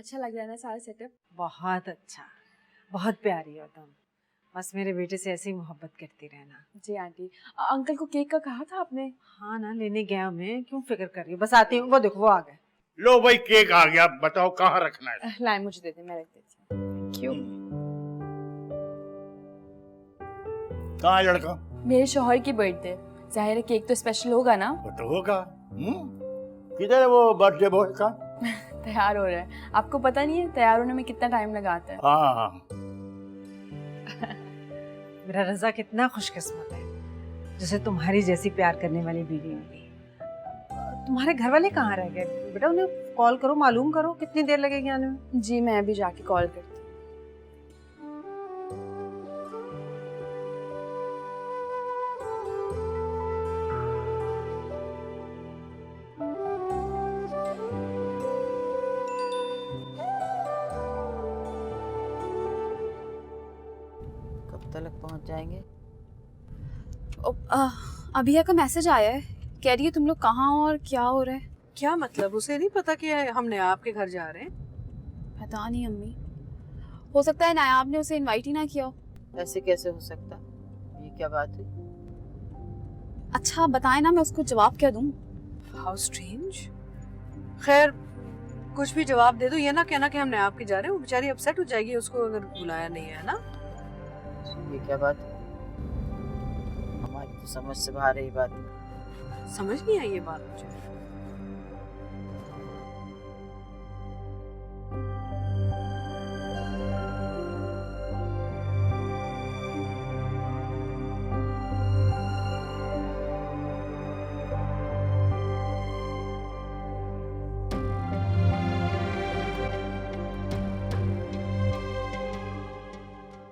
अच्छा लग रहा है ना सारा सेटअप? बहुत अच्छा, बहुत प्यारी हो तुम। बस मेरे बेटे से ऐसी मोहब्बत करती रहना। जी आंटी। अंकल को केक का कहा था आपने? हाँ ना, लेने गया मैं, क्यों फिक्र कर रही हूँ, बस आती हूँ। वो देखो वो आ गए। लो भाई केक आ गया, बताओ कहाँ रखना है? लाए मुझे दे दे, मैं रख देती हूँ। Thank you. कहाँ है लड़का? मेरे शौहर की बर्थडे, जाहिर है केक तो स्पेशल होगा ना। वो तो होगा। किधर है वो बर्थडे बॉय का? तैयार हो रहा है। आपको पता नहीं है तैयार होने में कितना टाइम लगाता है। हाँ। मेरा रजा कितना खुशकिस्मत है जिसे तुम्हारी जैसी प्यार करने वाली बीवी मिली। तुम्हारे घर वाले कहाँ रह गए बेटा? उन्हें कॉल करो, मालूम करो कितनी देर लगेगी आने में। जी मैं अभी जाके कॉल करती हूँ। कब तक पहुंच जाएंगे? अभिया का मैसेज आया है, कह रही है तुम लोग कहाँ हो और क्या हो रहा है। क्या मतलब? उसे नहीं पता कि हमने आपके घर जा रहे हैं? पता नहीं अम्मी, हो सकता है नायाब ने उसे इनवाइट ही ना किया हो। ऐसे कैसे हो सकता? ये क्या बात हुई? अच्छा बताए ना, मैं उसको जवाब क्या दूं? How strange. खैर कुछ भी जवाब दे दो, ये ना कहना कि हमने आपके जा रहे हैं, वो बेचारी अपसेट हो जाएगी उसको अगर बुलाया नहीं है ना। ये क्या बात? हमारी तो समझ से बाहर है ये बात। समझ नहीं आई ये बात मुझे।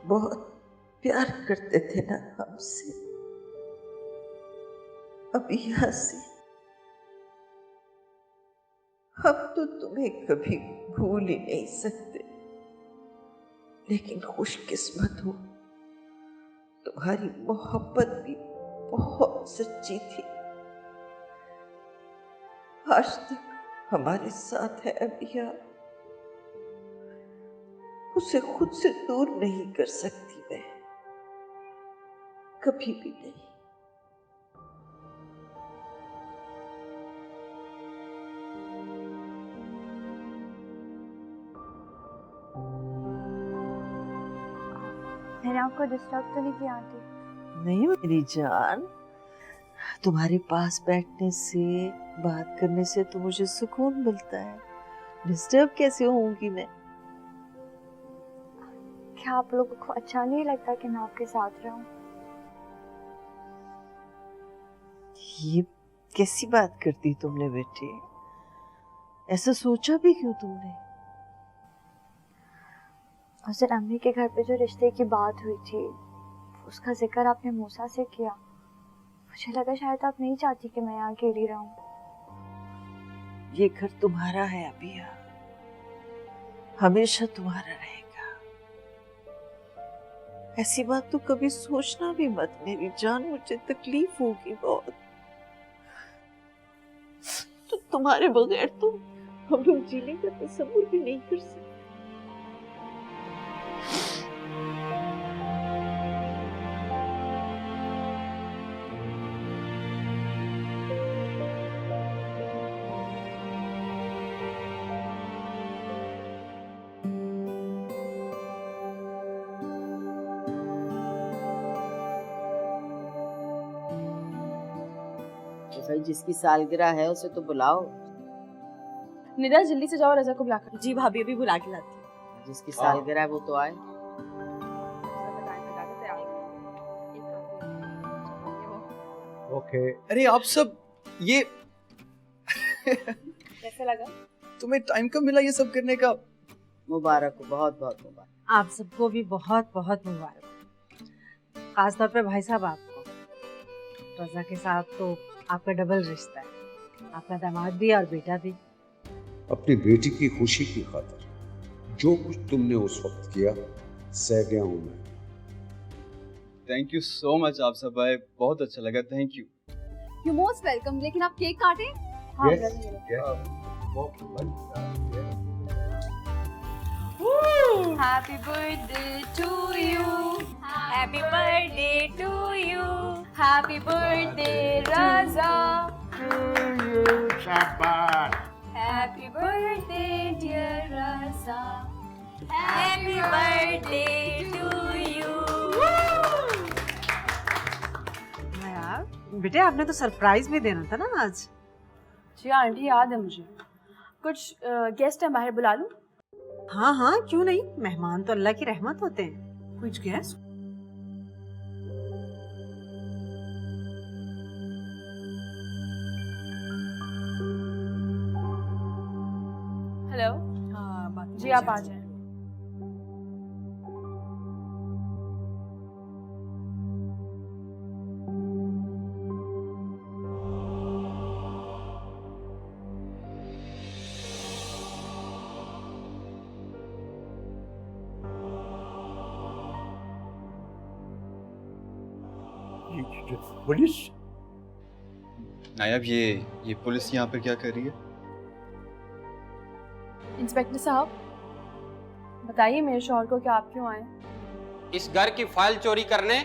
बहुत प्यार करते थे ना हमसे, अब यहाँ से हम तो तुम्हें कभी भूल ही नहीं सकते। लेकिन खुशकिस्मत हो, तुम्हारी मोहब्बत भी बहुत सच्ची थी। आज तक हमारे साथ है अभिया, उसे खुद से दूर नहीं कर सकती मैं, कभी भी नहीं। मैंने आपको डिस्टर्ब तो नहीं किया आंटी? नहीं मेरी जान, तुम्हारे पास बैठने से, बात करने से तो मुझे सुकून मिलता है। डिस्टर्ब कैसे होऊंगी मैं? क्या आप लोगों को अच्छा नहीं लगता कि मैं आपके साथ रहूं? ये कैसी बात करती तुमने बेटी? ऐसा सोचा भी क्यों तुमने? उस दिन अम्मी के घर पे जो रिश्ते की बात हुई थी, उसका जिक्र आपने मूसा से किया। मुझे लगा शायद आप नहीं चाहती कि मैं यहाँ अकेली रहूं। ये घर तुम्हारा है अभिया, हमेशा तुम्हारा रहेगा। ऐसी बात तो कभी सोचना भी मत मेरी जान, मुझे तकलीफ होगी बहुत। तो तुम्हारे बगैर तो हम लोग जीने का तसव्वुर भी नहीं कर सकते। तो भाई जिसकी सालगिरह है उसे तो बुलाओ। निदा जल्दी से जाओ, रजा को बुलाकर। जी भाभी अभी बुला के लाती हूँ। जिसकी सालगिरह है वो तो आए। ओके। अरे आप सब ये कैसा लगा? तुम्हें टाइम कब मिला ये सब करने का? मुबारक हो, बहुत बहुत मुबारक। आप सबको भी बहुत बहुत मुबारक हो, खासतौर पे भाई साहब आपको। रजा के साथ तो आपका डबल रिश्ता है, आपका दामाद भी और बेटा भी। अपनी बेटी की खुशी की खातिर जो कुछ तुमने उस वक्त किया, सह गया हूं मैं। थैंक यू सो मच आप सब भाई, बहुत अच्छा लगा, thank you. You most welcome. लेकिन आप केक काटें? हाँ Yes, रजा, ये लो। yes. Happy birthday to you. Happy birthday to you. Happy birthday, Raza. शाबाश। Happy birthday, dear Raza. Happy birthday to you. हाँ यार, बेटे आपने तो सरप्राइज भी देना था ना आज। जी आंटी, याद है मुझे। कुछ गेस्ट हैं, बाहर बुला लूं? हाँ हाँ, क्यों नहीं, मेहमान तो अल्लाह की रहमत होते हैं। कुछ गेस्ट? हेलो। हाँ बात जी आप आ जाएं। पुलिस? नायाब, ये पुलिस यहाँ पर क्या कर रही है? इंस्पेक्टर साहब, बताइए मेरे शौहर को कि आप क्यों आए? इस घर की फाइल चोरी करने,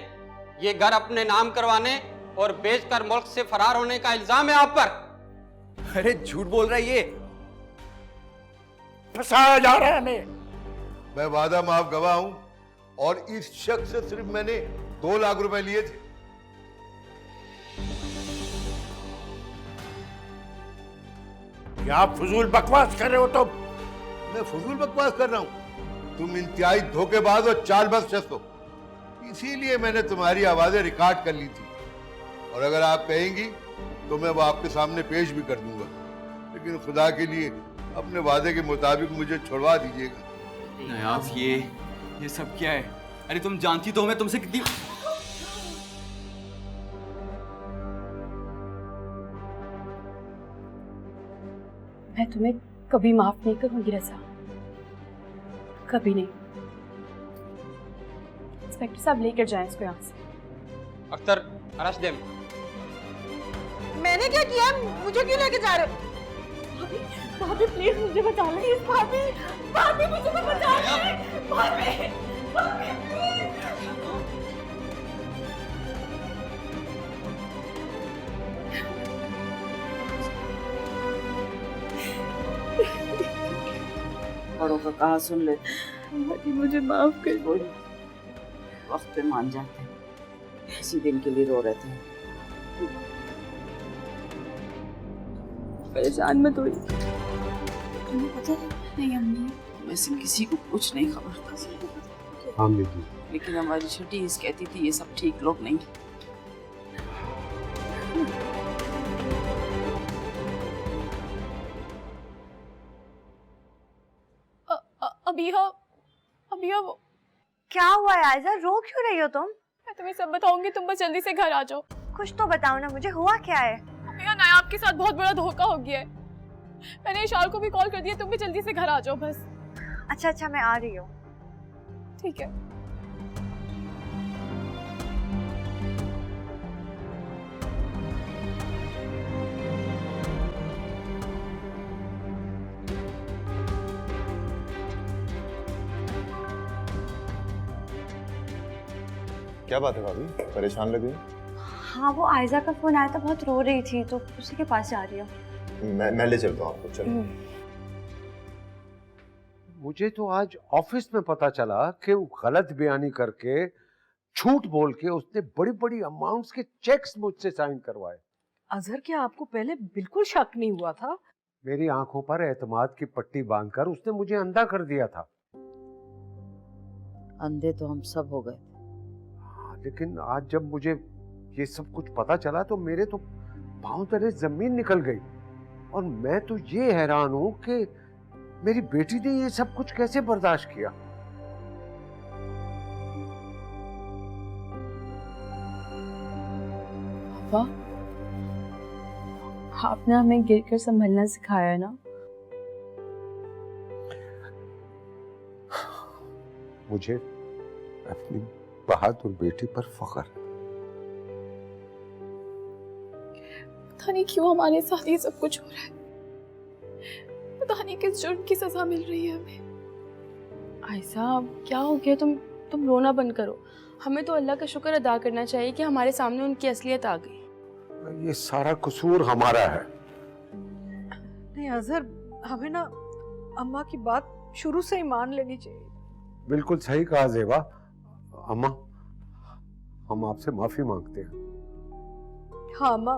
ये घर अपने नाम करवाने और बेचकर मुल्क से फरार होने का इल्जाम है आप पर। अरे झूठ बोल रहा है ये। फंसाया जा रहा है हमें। मैं वादा माफ गवाह हूं और इस शख्स से सिर्फ मैंने 2 लाख रुपए लिए थे। क्या आप फजूल बकवास कर रहे हो? तुम? मैं फजूल बकवास कर रहा हूं? तुम इंतहाई धोखेबाज और चालबाज शख्स हो, इसीलिए मैंने तुम्हारी आवाजें रिकॉर्ड कर ली थी। और अगर आप कहेंगी तो मैं वो आपके सामने पेश भी कर दूंगा, लेकिन खुदा के लिए अपने वादे के मुताबिक मुझे छुड़वा दीजिएगा। नायाब, ये सब क्या है? अरे तुम जानती तो मैं तुमसे कितनी। मैं तुम्हें कभी माफ नहीं करूंगी रज़ा, कभी नहीं। इंस्पेक्टर साहब लेकर जाएं इसको यहाँ से। Akhtar, arrest them. मैंने क्या किया? मुझे क्यों लेके जा रहे हो? भाभी, भाभी प्लीज मुझे बचा लीजिए। भाभी, भाभी मुझे तो बचा लीजिए। भाभी, भाभी प्लीज। बड़ों का कहा सुन लेते। मुझे माफ कर दो। वक्त पे मान जाते हैं, इसी दिन के लिए रो रहे थे। परेशान मत होइए। तुम्हें पता है? नहीं अम्मी, वैसे किसी को कुछ नहीं खबर था, हाँ दीदी। लेकिन हमारी छठी इस कहती थी ये सब ठीक लोग नहीं। अभी हो वो। क्या हुआ है आयजा, रो क्यों रही हो तुम? मैं तुम्हें सब बताऊंगी, तुम बस जल्दी से घर आ जाओ। कुछ तो बताओ ना मुझे, हुआ क्या है? अभी नायाब के साथ बहुत बड़ा धोखा हो गया है। मैंने इशार को भी कॉल कर दिया, तुम भी जल्दी से घर आ जाओ बस। अच्छा अच्छा, मैं आ रही हूँ। ठीक है। क्या बात है भाभी, परेशान लग रही? हाँ, वो आयजा का फोन आया था, बहुत रो रही थी, तो उसी के पास जा रही हूँ। मैं ले चलता हूँ आपको, चलो। मुझे तो आज ऑफिस में पता चला कि वो गलत बयानी करके, झूठ बोल के उसने बड़ी बड़ी अमाउंट्स के चेक्स मुझसे साइन करवाए। अजहर, क्या आपको पहले बिल्कुल शक नहीं हुआ था? मेरी आंखों पर एतमाद की पट्टी बांधकर उसने मुझे अंधा कर दिया था। अंधे तो हम सब हो गए। लेकिन आज जब मुझे ये सब कुछ पता चला तो मेरे तो पांव तले जमीन निकल गई। और मैं तो ये हैरान हूं कि मेरी बेटी ने ये सब कुछ कैसे बर्दाश्त किया। पापा, आपने हमें गिरकर संभलना सिखाया है ना। मुझे अपनी बहादुर बेटी पर फख्र है। पता नहीं क्यों हमारे साथ ये सब कुछ हो रहा है। पता नहीं किस जुर्म की सजा मिल रही है हमें। आयशा क्या हो गया? तुम रोना बंद करो। हमें तो अल्लाह का शुक्र अदा करना चाहिए कि हमारे सामने उनकी असलियत आ गई। ये सारा कसूर हमारा है। नहीं अजहर, हमें ना अम्मा की बात शुरू से ही मान लेनी चाहिए। बिल्कुल सही कहा जेबा। अम्मा, हम आपसे माफी मांगते हैं। हाँ अम्मा,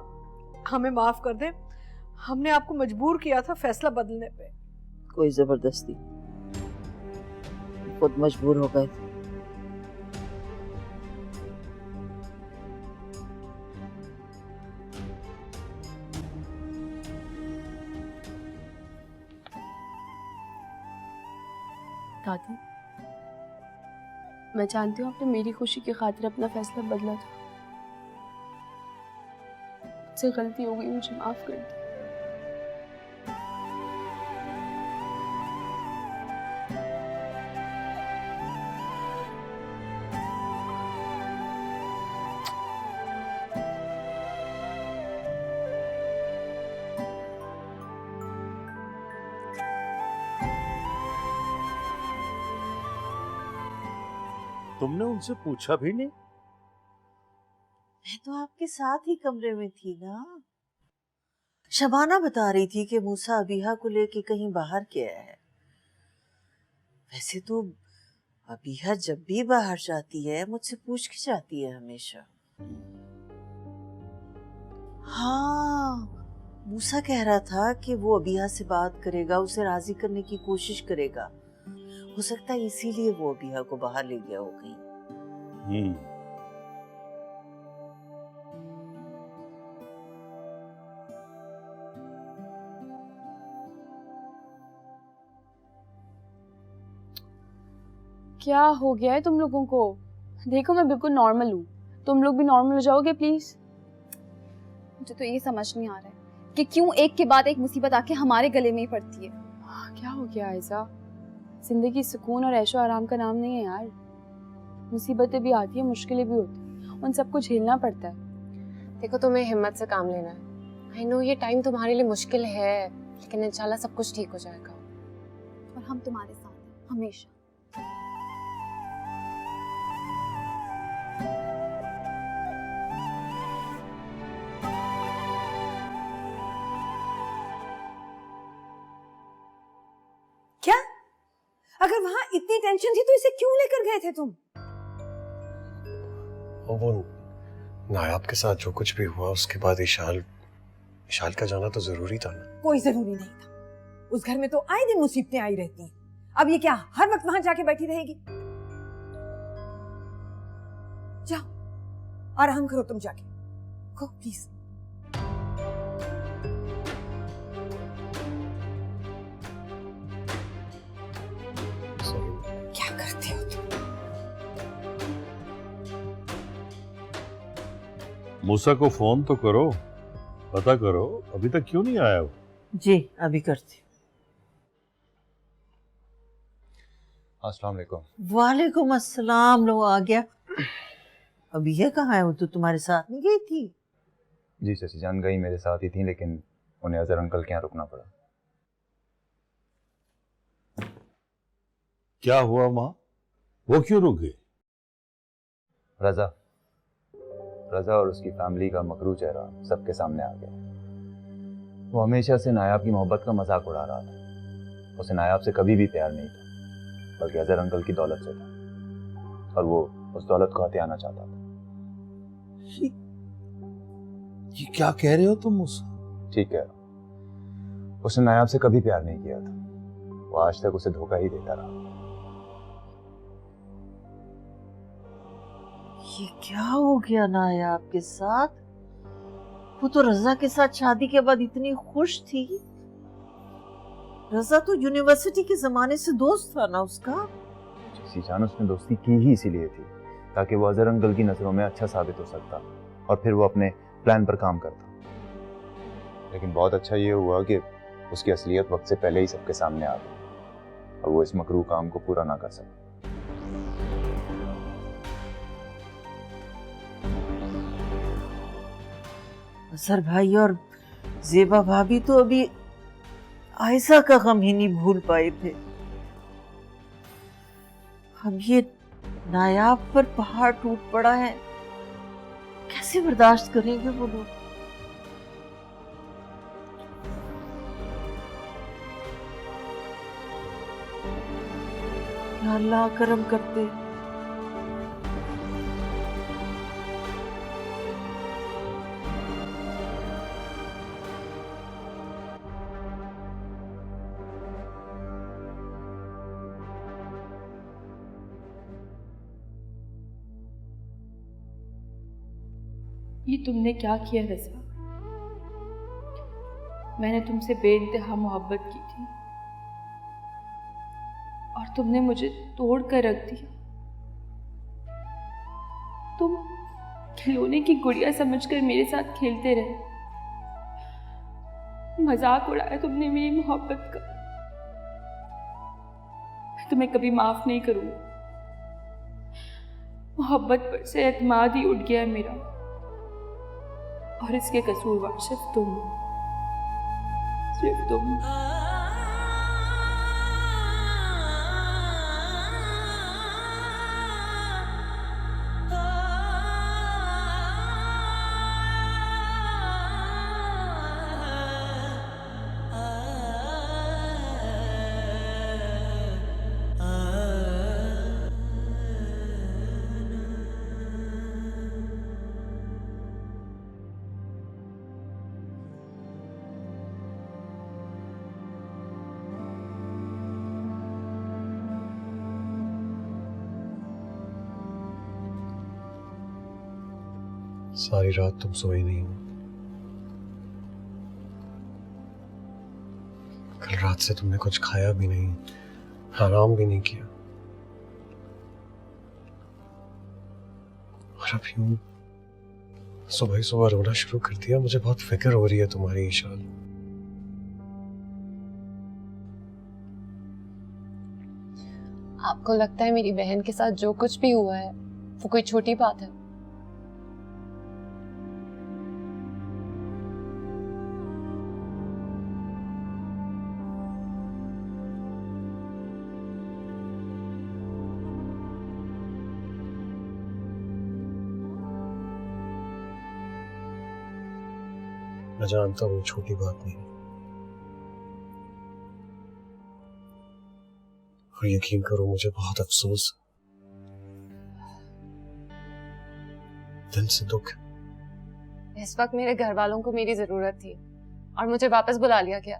हमें माफ कर दे। हमने आपको मजबूर किया था फैसला बदलने पे। कोई जबरदस्ती, खुद मजबूर हो गए थे। दादी, मैं जानती हूँ आपने मेरी खुशी की खातिर अपना फैसला बदला था। मुझसे गलती हो गई, मुझे माफ कर दो। तुमने उनसे पूछा भी नहीं? मैं तो आपके साथ ही कमरे में थी ना। शबाना बता रही थी कि मूसा अबीहा को लेके कहीं बाहर गया है। वैसे तो अबीहा जब भी बाहर जाती है मुझसे पूछ के जाती है हमेशा। हाँ, मूसा कह रहा था कि वो अबीहा से बात करेगा, उसे राजी करने की कोशिश करेगा। हो सकता है इसीलिए वो अबीहा को बाहर ले गया हो कहीं। क्या हो गया है तुम लोगों को? देखो मैं बिल्कुल नॉर्मल हूँ, तुम लोग भी नॉर्मल हो जाओगे प्लीज। मुझे तो ये समझ नहीं आ रहा है कि क्यों एक के बाद एक मुसीबत आके हमारे गले में ही पड़ती है। क्या हो गया आयशा? जिंदगी सुकून और ऐशो आराम का नाम नहीं है यार। मुसीबतें भी आती है, मुश्किलें भी होती हैं, उन सबको झेलना पड़ता है। देखो तुम्हें हिम्मत से काम लेना है। आई नो ये टाइम तुम्हारे लिए मुश्किल है, लेकिन इंशाल्लाह सब कुछ ठीक हो जाएगा। और हम तुम्हारे साथ हैं हमेशा। क्या? अगर वहां इतनी टेंशन थी तो इसे क्यों लेकर गए थे तुम? वो नायाब के साथ जो कुछ भी हुआ उसके बाद इशाल का जाना तो जरूरी था ना। कोई जरूरी नहीं था। उस घर में तो आए दिन मुसीबतें आई रहती हैं। अब ये क्या हर वक्त वहां जाके बैठी रहेगी? जाओ आराम करो, तुम जाके गो प्लीज। क्या करते हो तुम? मूसा को फोन तो करो, पता करो अभी तक क्यों नहीं आया वो। जी अभी करती। अस्सलाम वालेकुम। वालेकुम अस्सलाम। लो आ गया। अभी ये कहाँ है? वो तो तुम्हारे साथ नहीं गई थी। जी चाची जान गई मेरे साथ ही थी, लेकिन उन्हें अजहर अंकल के यहाँ रुकना पड़ा। क्या हुआ माँ? वो क्यों रुक गई? रजा और उसकी फैमिली का मकरू चेहरा सबके सामने आ गया। वो हमेशा से नायाब की मोहब्बत का मजाक उड़ा रहा था। उसे नायाब से कभी भी प्यार नहीं था, बल्कि अजहर अंकल की दौलत से था, और वो उस दौलत को हथियाना चाहता था। ये क्या कह रहे हो तुम मूसा? ठीक कह रहा हूं। उसने नायाब से कभी प्यार नहीं किया था। वो आज तक उसे धोखा ही देता रहा। ये क्या हो गया नायाब के साथ? वो तो रजा के साथ शादी के बाद इतनी खुश थी। रजा तो यूनिवर्सिटी के जमाने से दोस्त था ना उसका। सीजान उसने दोस्ती की ही इसीलिए थी ताकि वो अजहर अंकल की नजरों में अच्छा साबित हो सकता और फिर वो अपने प्लान पर काम करता। लेकिन बहुत अच्छा ये हुआ कि उसकी असलियत वक्त से पहले ही सबके सामने आ गई और वो इस मकरू काम को पूरा ना कर सका। असर भाई और जेबा भाभी तो अभी आयशा का गम ही नहीं भूल पाए थे। अब ये नायाब पर पहाड़ टूट पड़ा है, कैसे बर्दाश्त करेंगे वो लोग। या अल्लाह करम करते। ये तुमने क्या किया रज़ा? मैंने तुमसे बेइंतहा मोहब्बत की थी और तुमने मुझे तोड़ कर रख दिया। तुम खिलौने की गुड़िया समझकर मेरे साथ खेलते रहे, मजाक उड़ाया तुमने मेरी मोहब्बत का। मैं तुम्हें कभी माफ नहीं करूंगी। मोहब्बत पर से एतमाद ही उठ गया है मेरा, और इसके कसूरवार सिर्फ तुम। सारी रात तुम सोई नहीं हो। कल रात से तुमने कुछ खाया भी नहीं, आराम भी नहीं किया, और अब यूं सुबह सुबह रोना शुरू कर दिया। मुझे बहुत फिक्र हो रही है तुम्हारी ईशान। आपको लगता है मेरी बहन के साथ जो कुछ भी हुआ है वो कोई छोटी बात है? मैं जानता हूँ छोटी बात नहीं, और यकीन करो मुझे बहुत अफसोस, दिल से दुख है। इस वक्त मेरे घर वालों को मेरी जरूरत थी और मुझे वापस बुला लिया गया।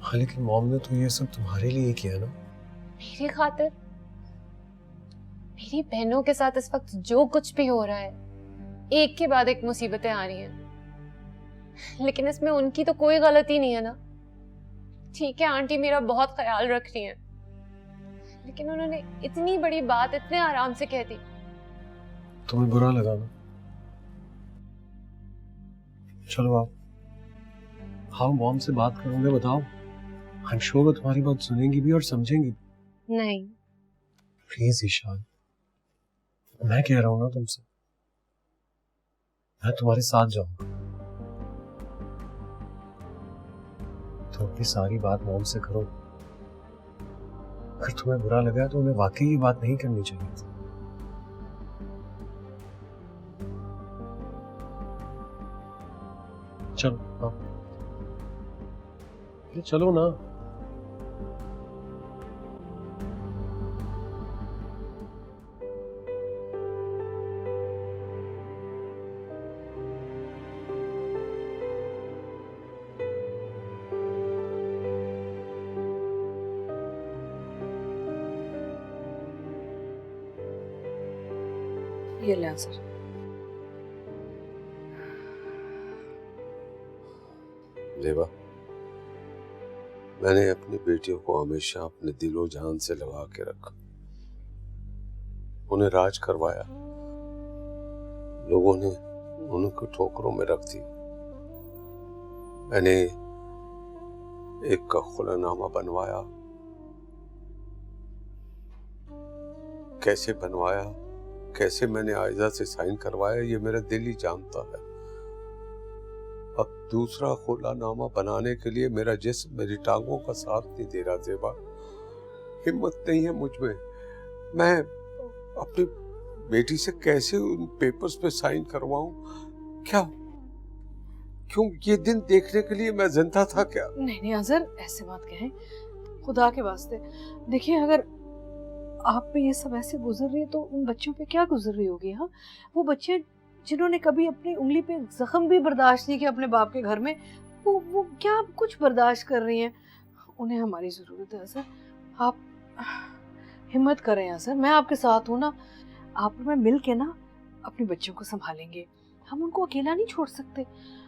हाँ, लेकिन मॉम ने तो ये सब तुम्हारे लिए किया ना। मेरी खातिर? मेरी बहनों के साथ इस वक्त जो कुछ भी हो रहा है, एक के बाद एक मुसीबतें आ रही हैं, लेकिन इसमें उनकी तो कोई गलती नहीं है ना। ठीक है, आंटी मेरा बहुत ख्याल रख रही हैं, लेकिन उन्होंने इतनी बड़ी बात इतने आराम से कह दी। तुम्हें बुरा लगा ना? चलो आप हाँ मॉम से बात करोगे, बताओ। आई एम श्योर वो तुम्हारी बात सुनेंगी भी और समझेंगी। नहीं प्लीज ईशान, मैं कह रहा हूं ना तुमसे, मैं तुम्हारे साथ जाऊंगा। तो अपनी सारी बात मॉम से करो। अगर तुम्हें बुरा लगा तो उन्हें वाकई ये बात नहीं करनी चाहिए थी। चलो हाँ, चलो ना। ये ले सर। देवा, मैंने अपनी बेटियों को हमेशा अपने दिलो जान से लगा के रखा, उन्हें राज करवाया, लोगों ने उनको ठोकरों में रख दी। मैंने एक का खुलानामा बनवाया, कैसे बनवाया, कैसे मैंने आयजा से साइन करवाया, ये मेरा दिल ही जानता है। अब दूसरा खुलानामा बनाने के लिए मेरा जिस्म मेरी टांगों का साथ नहीं दे रहा। जेबा, हिम्मत नहीं है मुझ में। मैं अपनी बेटी से कैसे उन पेपर्स पे साइन करवाऊं? क्या क्यों ये दिन देखने के लिए मैं जिंदा था क्या? नहीं नहीं अजहर, ऐसे बात कहें, खुदा के वास्ते। देखिए, अगर आप पे ये सब ऐसे गुजर रही है तो उन बच्चों पे क्या गुजर रही होगी? हाँ, वो बच्चे जिन्होंने कभी अपनी उंगली पे जख्म भी बर्दाश्त नहीं किया अपने बाप के घर में, वो क्या कुछ बर्दाश्त कर रही हैं? उन्हें हमारी ज़रूरत है अजहर। आप हिम्मत करें अजहर, मैं आपके साथ हूँ ना। आप और मैं मिल के ना अपने बच्चों को संभालेंगे। हम उनको अकेला नहीं छोड़ सकते।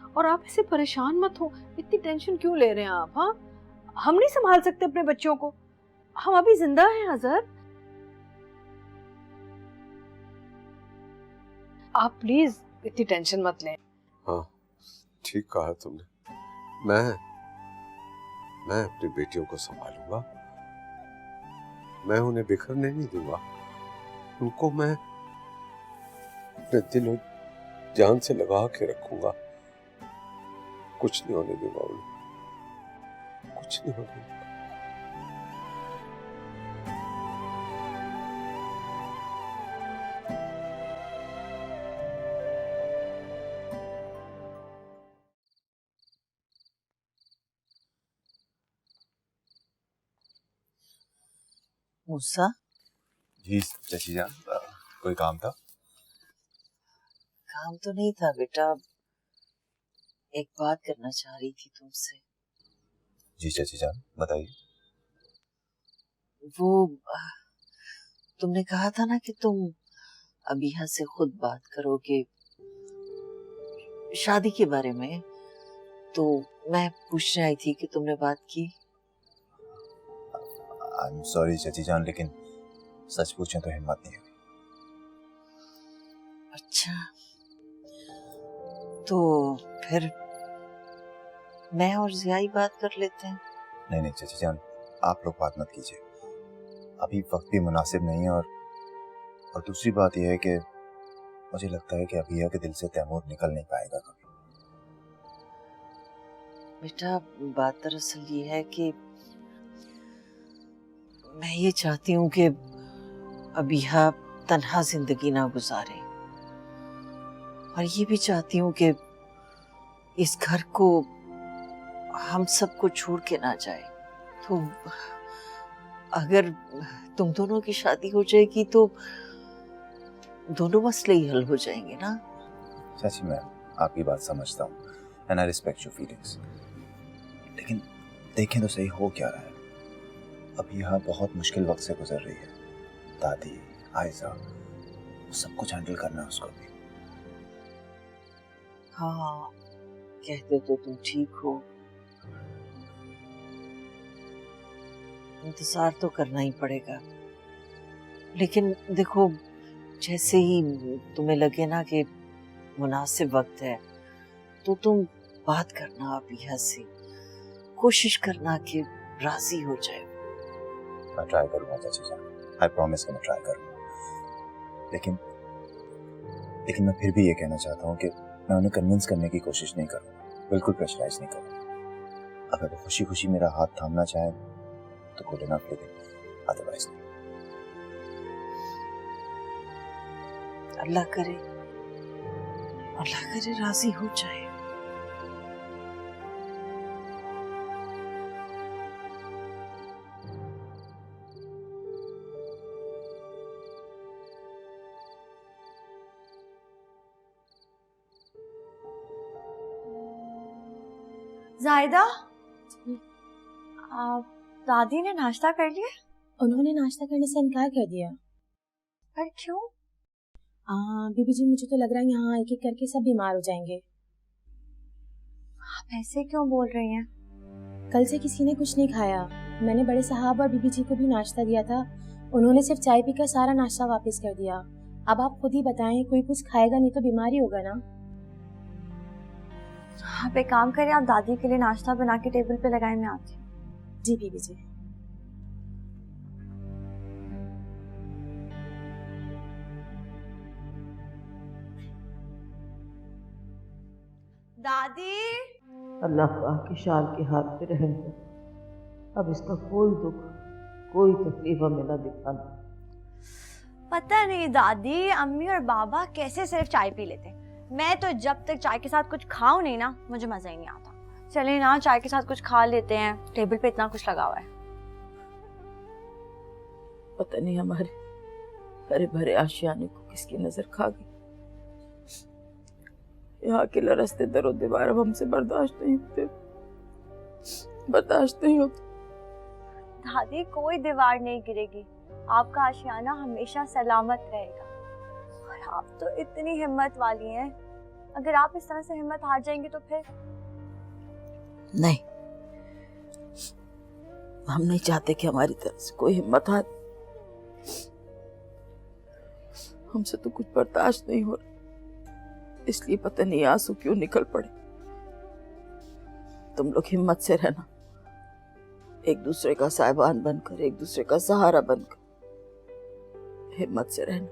और आप ऐसे परेशान मत हो, इतनी टेंशन क्यों ले रहे हैं आप? हाँ, हम नहीं संभाल सकते अपने बच्चों को, हम अभी जिंदा हैं अजहर। आप प्लीज इतनी टेंशन मत लें। हाँ, ठीक कहा तुमने। मैं अपनी बेटियों को संभालूंगा। मैं उन्हें बिखरने नहीं दूंगा। उनको मैं अपने दिल और जान से लगा के रखूंगा। कुछ नहीं होने दूंगा उन्हें, कुछ नहीं होने दूंगा। मूसा, जी चाची जान, कोई काम था? काम तो नहीं था बेटा, एक बात करना चाह रही थी तुमसे। जी चाची जान, बताइए। वो तुमने कहा था ना कि तुम अबीहा से खुद बात करोगे शादी के बारे में, तो मैं पूछने आई थी कि तुमने बात की? आई एम सॉरी चाची जान, लेकिन सच पूछें तो हिम्मत नहीं हुई। अच्छा, तो फिर मैं और जिया ही बात कर लेते हैं। नहीं नहीं चाची जान, आप लोग बात मत कीजिए, अभी वक्त भी मुनासिब नहीं है। और दूसरी बात यह है कि मुझे लगता है कि अभिया के दिल से तैमूर निकल नहीं पाएगा कभी। बेटा, बात दरअसल ये है कि मैं ये चाहती हूँ कि अबीहा तन्हा जिंदगी ना गुजारे, और ये भी चाहती हूँ कि इस घर को हम सबको छोड़ के ना जाए। तो अगर तुम दोनों की शादी हो जाएगी तो दोनों मसले ही हल हो जाएंगे ना। चाची, मैं आपकी बात समझता हूँ and I respect your feelings, लेकिन देखें तो सही हो क्या रहा है। अभी यहाँ बहुत मुश्किल वक्त से गुजर रही है। दादी, आयजा, सब कुछ हैंडल करना है उसको भी। हाँ, कहते तो तुम ठीक हो, इंतजार तो करना ही पड़ेगा। लेकिन देखो, जैसे ही तुम्हें लगे ना कि मुनासिब वक्त है, तो तुम बात करना अबीहा से, कोशिश करना कि राजी हो जाए। मैं ट्राई करूंगा चाची जान, आई प्रॉमिस कि मैं ट्राई करूंगा। लेकिन मैं फिर भी ये कहना चाहता हूँ कि मैं उन्हें कन्विंस करने की कोशिश नहीं करूँगा, बिल्कुल प्रेशराइज नहीं करूँगा। अगर वो खुशी खुशी मेरा हाथ थामना चाहे तो गुड इनफ, लेकिन अदरवाइज नहीं। अल्लाह करे राजी हो जाए। जायदा, दादी ने नाश्ता कर लिया? उन्होंने नाश्ता करने से इनकार कर दिया। पर क्यों? बीबी जी, मुझे तो लग रहा है यहाँ एक एक करके सब बीमार हो जाएंगे। आप ऐसे क्यों बोल रही हैं? कल से किसी ने कुछ नहीं खाया। मैंने बड़े साहब और बीबी जी को भी नाश्ता दिया था, उन्होंने सिर्फ चाय पीकर सारा नाश्ता वापस कर दिया। अब आप खुद ही बताएं, कोई कुछ खाएगा नहीं तो बीमारी होगा ना। आप एक काम करें, आप दादी के लिए नाश्ता बना के टेबल पे लगाए, मैं आती हूँ। जी बीबी जी। दादी, अल्लाह पाक की शान के हाथ पे रहम कर, अब इसका कोई दुख कोई तकलीफ हमें ना दिखाना। पता नहीं दादी, अम्मी और बाबा कैसे सिर्फ चाय पी लेते। मैं तो जब तक चाय के साथ कुछ खाऊं नहीं ना, मुझे मजा ही नहीं आता। चलिए ना चाय के साथ कुछ खा लेते हैं, टेबल पे इतना कुछ लगा हुआ है। पता नहीं हमारे हरे भरे आशियाने को किसकी नजर खा गई। यहाँ के लरसते दरो दीवार अब हमसे बर्दाश्त नहीं होते, बर्दाश्त नहीं होते। दादी कोई दीवार नहीं गिरेगी, आपका आशियाना हमेशा सलामत रहेगा। और आप तो इतनी हिम्मत वाली हैं, अगर आप इस तरह से हिम्मत हार जाएंगे तो फिर? नहीं, हम नहीं चाहते कि हमारी तरफ से कोई हिम्मत हारे। हमसे तो कुछ बर्दाश्त नहीं हो रहा, इसलिए पता नहीं आंसू क्यों निकल पड़े। तुम लोग हिम्मत से रहना, एक दूसरे का साहिबान बनकर, एक दूसरे का सहारा बनकर हिम्मत से रहना।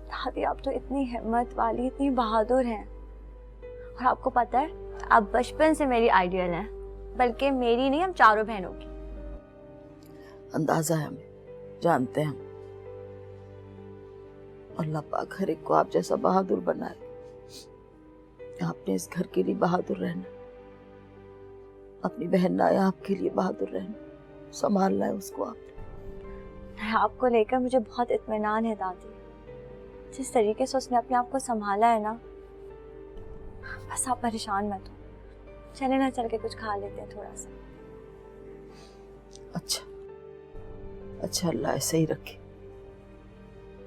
दादी आप तो इतनी हिम्मत वाली, इतनी बहादुर हैं। और आपको पता है आप बचपन से मेरी आइडियल हैं, बल्कि मेरी नहीं, हम चारों बहनों की। अंदाजा है हमें, जानते हैं हम। अल्लाह पाक हर एक को आप जैसा बहादुर बनाए। आपने इस घर के लिए बहादुर रहना, अपनी बहन नाया आपके लिए बहादुर रहना, संभालना है उसको। आपको लेकर मुझे बहुत इत्मीनान है दादी। जिस तरीके से उसने अपने आप को संभाला है ना, बस आप परेशान मत हो। चले ना, चल के कुछ खा लेते हैं थोड़ा सा। अच्छा अच्छा, अल्लाह ऐसे ही रखे,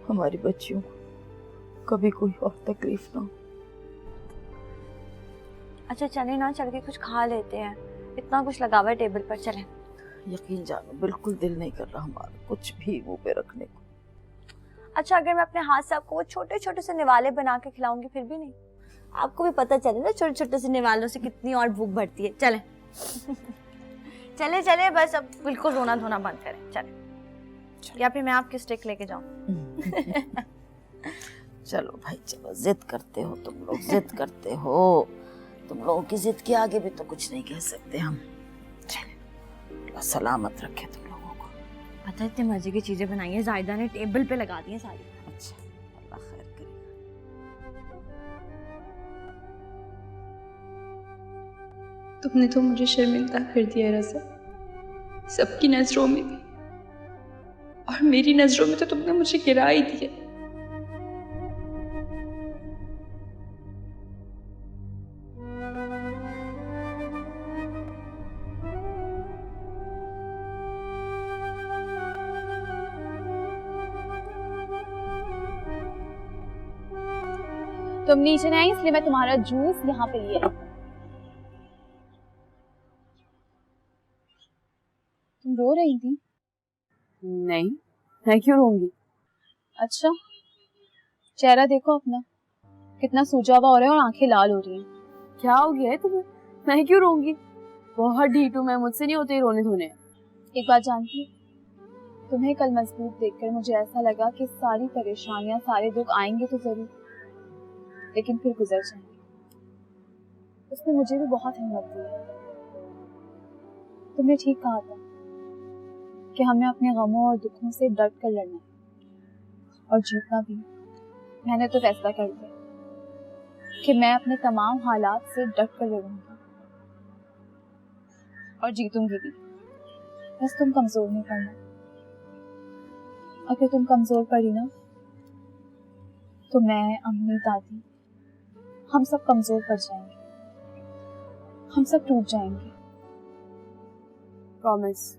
हमारी बच्चियों को कभी कोई और तकलीफ ना हो। अच्छा चले ना, चल के कुछ खा लेते हैं, इतना कुछ लगा हुआ है टेबल पर। चलें। यकीन जानो बिल्कुल दिल नहीं कर रहा हमारा कुछ भी मुंह पे रखने को। अच्छा अगर मैं अपने हाथ से आपको वो छोटे छोटे से निवाले बना के खिलाऊंगी फिर भी नहीं? आपको भी पता चले ना छोटे छोटे से निवालों से कितनी और भूख बढ़ती है। चलें। चले चले, बस अब बिल्कुल रोना धोना बंद करें। चलें, या फिर मैं आपकी स्टिक लेके जाऊं? चलो भाई चलो, जिद करते हो तुम लोग, जिद करते हो। तुम लोगों की जिद के आगे भी तो कुछ नहीं कह सकते हम। चले, अल्लाह सलामत रखे तुम लोगों को। पता है इतनी मजे की चीजें बनाई है जायदा ने, टेबल पे लगा दी है सारी। अच्छा, अल्लाह खैर करे। तुमने तो मुझे शर्मिंदा कर दिया रज़ा, सबकी नजरों में भी, और मेरी नजरों में तो तुमने मुझे गिरा ही दिया। तुम नीचे नहीं आई इसलिए मैं तुम्हारा जूस यहाँ पे लिए। तुम रो रही थी? नहीं, मैं क्यों रोऊंगी? अच्छा, चेहरा देखो अपना, कितना सूजा हुआ हो रहा है और आंखें लाल हो रही हैं। क्या हो गया है तुम्हें? मैं क्यों रोऊंगी? बहुत ढीठ हूँ मैं, मुझसे नहीं होते रोने धोने। एक बात जानती है, तुम्हें कल मजबूत देखकर मुझे ऐसा लगा कि सारी परेशानियां, सारे दुख आएंगे तो जरूर, लेकिन फिर गुजर जाएंगे। उसने मुझे भी बहुत हिम्मत दी है। तुमने ठीक कहा था कि हमें अपने गमों और दुखों से डट कर लड़ना है और जीतना भी। मैंने तो फैसला कर लिया कि मैं अपने तमाम हालात से डट कर लड़ूंगी और जीतूंगी भी। बस तुम कमजोर नहीं पड़ना। अगर तुम कमजोर पड़ी ना तो मैं, अम्मी, दादी, हम सब कमजोर पड़ जाएंगे, हम सब टूट जाएंगे। प्रॉमिस,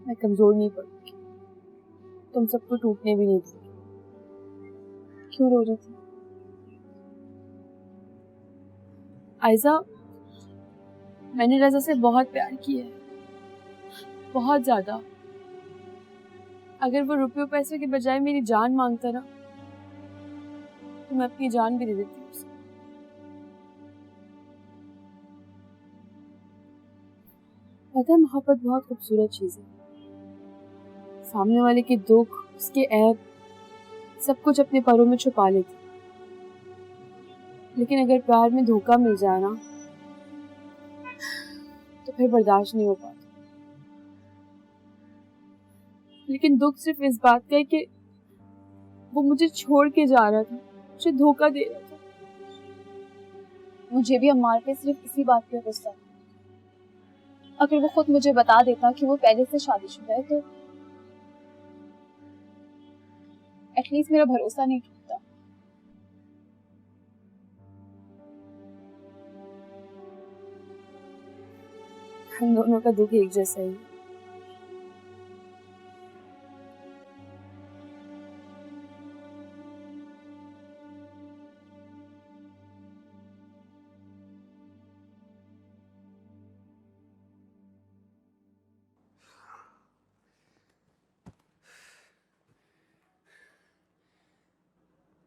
मैं कमजोर नहीं पड़ूंगी, तुम सबको टूटने भी नहीं दूंगी। क्यों रो रही थी? आयजा, मैंने रज़ा से बहुत प्यार किया है, बहुत ज्यादा। अगर वो रुपयों पैसों के बजाय मेरी जान मांगता ना तो मैं अपनी जान भी दे देती हूँ उसे। पता है, मोहब्बत बहुत खूबसूरत चीज है। सामने वाले के दुख, उसके ऐब, सब कुछ अपने परों में छुपा लेती। लेकिन अगर प्यार में धोखा मिल जाए ना तो फिर बर्दाश्त नहीं हो पाता। लेकिन दुख सिर्फ इस बात का है कि वो मुझे छोड़ के जा रहा था, मुझे धोखा दे रहा था। मुझे भी अम्मार पे सिर्फ इसी बात पे गुस्सा है। अगर वो खुद मुझे बता देता कि वो पहले से शादीशुदा है तो एटलीस्ट मेरा भरोसा नहीं टूटता। हम दोनों का दुख एक जैसा ही।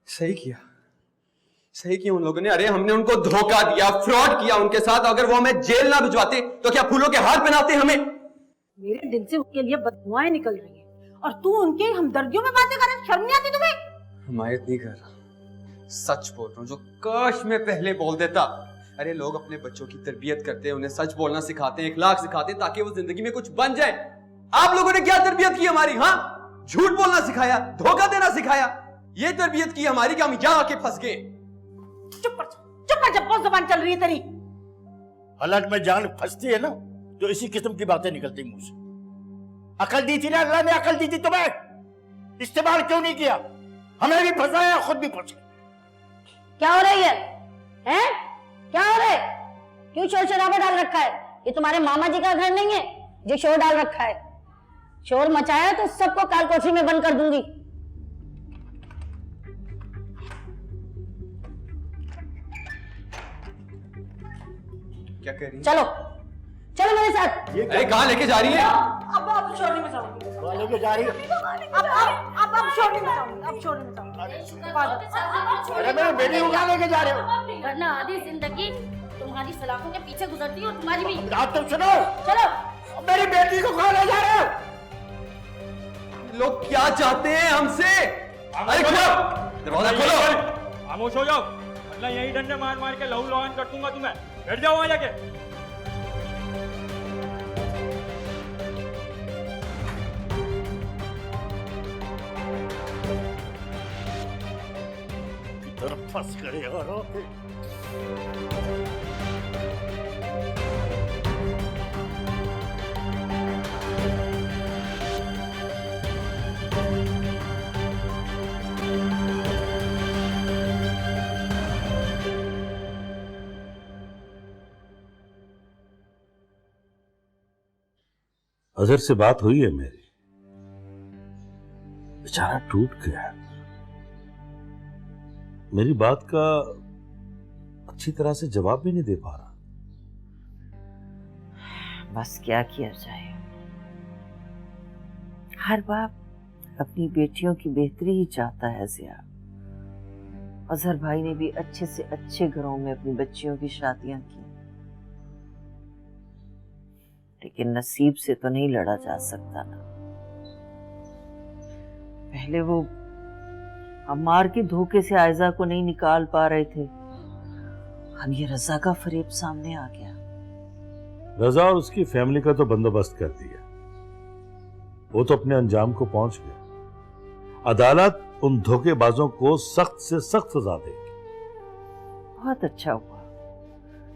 सही किया उन लोगों ने। अरे हमने उनको धोखा दिया, फ्रॉड किया उनके साथ। अगर वो हमें जेल ना भिजवाते तो क्या फूलों के हार पहनाते हमें? मेरे दिल से उनके लिए बददुआएं निकल रही हैं और तू उनके हमदर्दियों में बातें कर रहा है। शर्म नहीं आती तुम्हें? हिमायत नहीं कर रहा, सच बोल रहा हूँ, जो काश मैं पहले बोल देता। अरे लोग अपने बच्चों की तरबियत करते हैं, उन्हें सच बोलना सिखाते हैं, इखलाक सिखाते हैं ताकि वो जिंदगी में कुछ बन जाए। आप लोगों ने क्या तरबियत की हमारी? हाँ, झूठ बोलना सिखाया, धोखा देना सिखाया। ये तरबियत की हमारी कि हम यहाँ आके फंस गए। चुप कर, जब बहुत जुबान चल रही है तेरी। हालात में जान फंसती है ना तो इसी किस्म की बातें निकलती मुंह से। अकल दी थी ना, अल्लाह ने अकल दी थी तुम्हें, इस्तेमाल क्यों नहीं किया? हमें भी फंसाया, खुद भी फंसे। क्या हो रही है? हैं? क्या हो रहा है? क्यों शोर शराबा डाल रखा है? ये तुम्हारे मामा जी का घर नहीं है जो शोर डाल रखा है। शोर मचाया तो सबको काल कोठरी में बंद कर दूंगी। क्या कर रही है? चलो चलो मेरे साथ। अरे कहाँ लेके जा रही है? अब शोर नहीं मचाऊंगी। लेके जा रही है? अब शोर नहीं मचाऊंगी। अब शोर नहीं मचाऊंगी। अरे मेरे बेटी को कहाँ लेके जा रहे हो? वरना आधी जिंदगी तुम्हारी सलाखों के पीछे गुजरती है और तुम्हारी भी। आप तो सुनो, चलो। मेरी बेटी को कहाँ ले जा रहे हो? लोग क्या चाहते हैं हमसे? अरे खोलो, दरवाजा खोलो। खामोश हो जाओ, वरना यही डंडे मार मार के लहू लुहान कर दूंगा तुम्हें। बैठ जाओ वहां जाके। किधर फंस गए हो? अजहर से बात हुई है मेरी, बेचारा टूट गया। मेरी बात का अच्छी तरह से जवाब भी नहीं दे पा रहा। बस क्या किया जाए, हर बाप अपनी बेटियों की बेहतरी ही चाहता है। जिया, अजहर भाई ने भी अच्छे से अच्छे घरों में अपनी बच्चियों की शादियां की, लेकिन नसीब से तो नहीं लड़ा जा सकता ना। पहले वो अम्मार के धोखे से आयजा को नहीं निकाल पा रहे थे, अब ये रजा का फरेब सामने आ गया। रजा और उसकी फैमिली का तो बंदोबस्त कर दिया, वो तो अपने अंजाम को पहुंच गए। अदालत उन धोखेबाजों को सख्त से सख्त सजा देगी। बहुत अच्छा हुआ,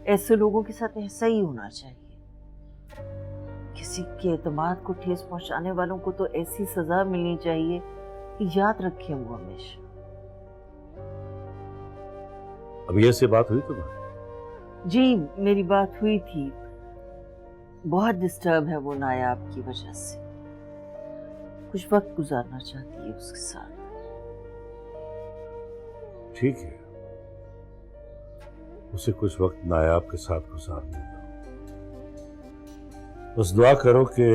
ऐसे लोगों के साथ ऐसा ही होना चाहिए। किसी के एतमाद को ठेस पहुंचाने वालों को तो ऐसी सजा मिलनी चाहिए कि याद रखें वो हमेशा। अब ये से बात हुई तुम्हारी? जी, मेरी बात हुई थी। बहुत डिस्टर्ब है वो नायाब की वजह से, कुछ वक्त गुजारना चाहती है उसके साथ। ठीक है, उसे कुछ वक्त नायाब के साथ गुजारने दो। बस दुआ करो कि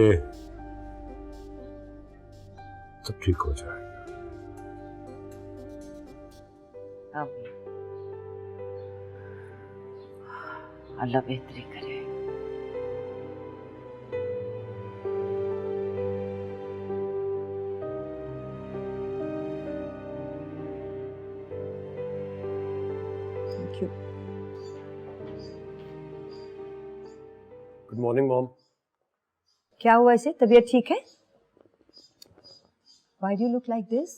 सब ठीक हो जाएगा। अल्लाह बेहतरी करे। Thank you. Good morning mom. क्या हुआ, इसे तबीयत ठीक है? Why do you look like this?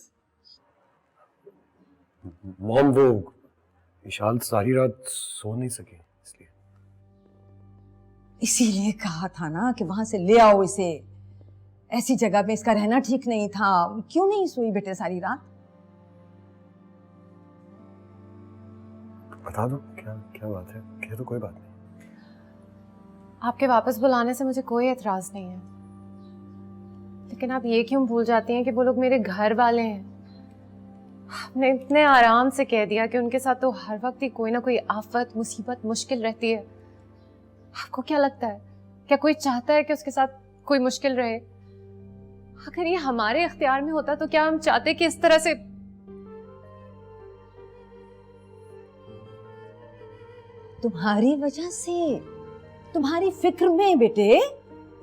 Mom वो इशाल सारी रात सो नहीं सके इसलिए। इसीलिए कहा था ना कि वहां से ले आओ इसे। ऐसी जगह पे इसका रहना ठीक नहीं था। क्यों नहीं सोई बेटे सारी रात? बता दो क्या क्या बात है। कह दो, कोई बात नहीं। आपके वापस बुलाने से मुझे कोई एतराज नहीं है, लेकिन आप ये क्यों भूल जाती हैं कि वो लोग मेरे घर वाले हैं। आपने इतने आराम से कह दिया कि उनके साथ तो हर वक्त ही कोई ना कोई आफत, मुसीबत, मुश्किल रहती है। आपको क्या लगता है, क्या कोई चाहता है कि उसके साथ कोई मुश्किल रहे? अगर ये हमारे इख्तियार में होता तो क्या हम चाहते कि इस तरह से तुम्हारी वजह से, तुम्हारी फिक्र में बेटे,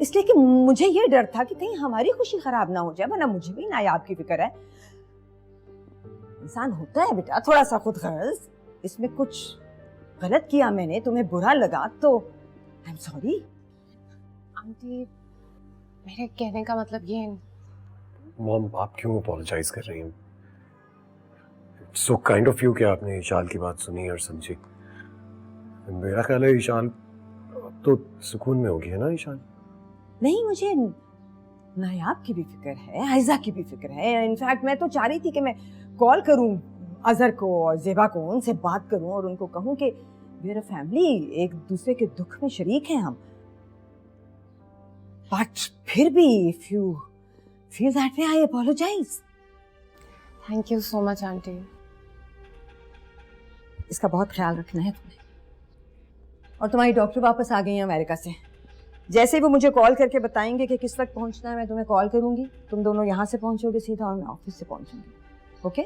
इसलिए कि मुझे ये डर था कि कहीं हमारी खुशी खराब ना हो जाए, वरना मुझे भी नायाब की फिक्र है। इंसान होता है बेटा थोड़ा सा खुद गर्ज। इसमें कुछ गलत किया मैंने, तुम्हें बुरा लगा तो आई एम सॉरी। आंटी, मेरे कहने का मतलब ये। मॉम आप क्यों अपोलोजाइज कर रही हैं? सो काइंड ऑफ यू कि आपने इशाल की बात सुनी और समझी। मेरा ख्याल है इशाल तो सुकून में होगी, है ना इशाल? नहीं, मुझे नायाब की भी फिक्र है, आयजा की भी फिक्र है। इनफैक्ट मैं तो चाह रही थी कि मैं कॉल करूं अजहर को और जेबा को, उनसे बात करूं और उनको कहूं कि वी आर अ फैमिली, एक दूसरे के दुख में शरीक हैं हम। बट फिर भी if you feel that way, I apologise. Thank you so much aunty. इसका बहुत ख्याल रखना है तुम्हें। और तुम्हारी डॉक्टर वापस आ गई हैं अमेरिका से। जैसे वो मुझे कॉल करके बताएंगे कि किस वक्त पहुंचना है, मैं तुम्हें कॉल करूंगी। तुम दोनों यहाँ से पहुंचोगे सीधा और मैं ऑफिस से पहुंचूंगी। ओके?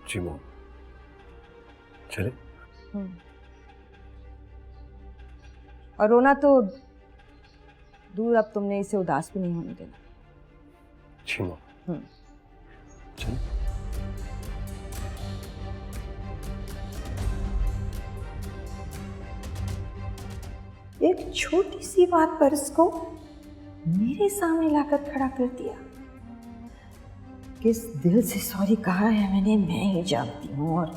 जी मॉम, चले। और रोना तो दूर, अब तुमने इसे उदास भी नहीं होने देना। जी मॉम। चले। एक छोटी सी बात पर इसको मेरे सामने लाकर खड़ा कर दिया। किस दिल से सॉरी कहा है मैंने, मैं ही जानती हूँ, और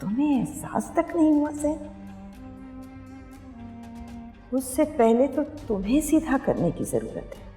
तुम्हें एहसास तक नहीं हुआ से। उससे पहले तो तुम्हें सीधा करने की जरूरत है।